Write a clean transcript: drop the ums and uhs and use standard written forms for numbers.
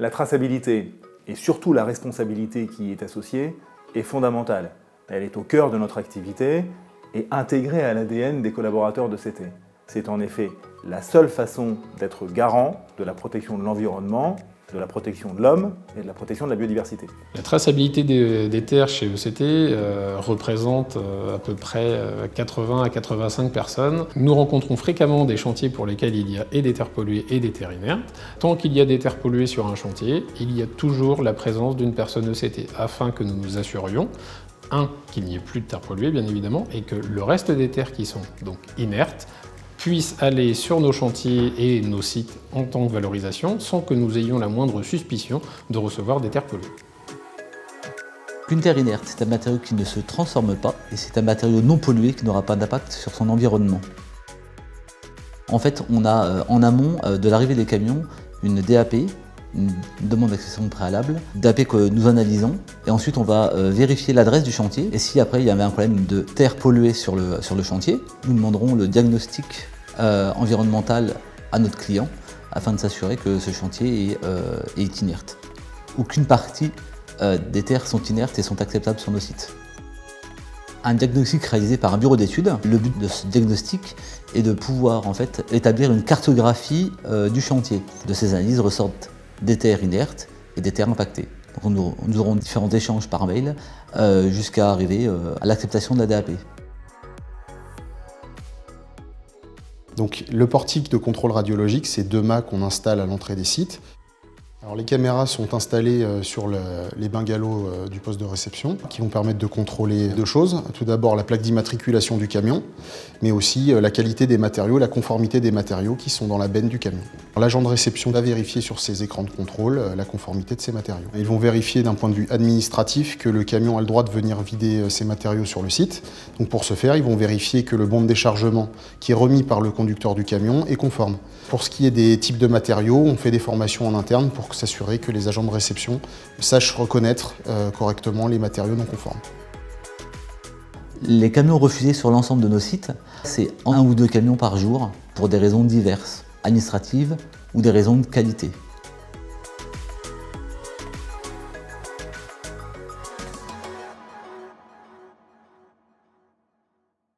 La traçabilité, et surtout la responsabilité qui y est associée, est fondamentale. Elle est au cœur de notre activité et intégrée à l'ADN des collaborateurs de CT. C'est en effet la seule façon d'être garant de la protection de l'environnement, de la protection de l'homme et de la protection de la biodiversité. La traçabilité des terres chez ECT représente à peu près 80 à 85 personnes. Nous rencontrons fréquemment des chantiers pour lesquels il y a et des terres polluées et des terres inertes. Tant qu'il y a des terres polluées sur un chantier, il y a toujours la présence d'une personne ECT afin que nous nous assurions qu'il n'y ait plus de terres polluées bien évidemment et que le reste des terres qui sont donc inertes puissent aller sur nos chantiers et nos sites en tant que valorisation sans que nous ayons la moindre suspicion de recevoir des terres polluées. Une terre inerte, c'est un matériau qui ne se transforme pas et c'est un matériau non pollué qui n'aura pas d'impact sur son environnement. En fait, on a en amont de l'arrivée des camions une DAP, une demande d'acceptation préalable, DAP que nous analysons et ensuite on va vérifier l'adresse du chantier et si après il y avait un problème de terre polluée sur le chantier, nous demanderons le diagnostic environnemental à notre client afin de s'assurer que ce chantier est inerte. Aucune partie des terres sont inertes et sont acceptables sur nos sites. Un diagnostic réalisé par un bureau d'études, le but de ce diagnostic est de pouvoir en fait établir une cartographie du chantier. De ces analyses ressortent des terres inertes et des terres impactées. Donc nous aurons différents échanges par mail jusqu'à arriver à l'acceptation de la DAP. Donc, le portique de contrôle radiologique, c'est 2 mâts qu'on installe à l'entrée des sites. Alors, les caméras sont installées sur les bungalows du poste de réception qui vont permettre de contrôler 2 choses. Tout d'abord, la plaque d'immatriculation du camion, mais aussi la qualité des matériaux, la conformité des matériaux qui sont dans la benne du camion. L'agent de réception va vérifier sur ses écrans de contrôle la conformité de ces matériaux. Ils vont vérifier d'un point de vue administratif que le camion a le droit de venir vider ses matériaux sur le site. Donc pour ce faire, ils vont vérifier que le bon de déchargement qui est remis par le conducteur du camion est conforme. Pour ce qui est des types de matériaux, on fait des formations en interne pour s'assurer que les agents de réception sachent reconnaître correctement les matériaux non conformes. Les camions refusés sur l'ensemble de nos sites, c'est 1 ou 2 camions par jour pour des raisons diverses, administratives ou des raisons de qualité.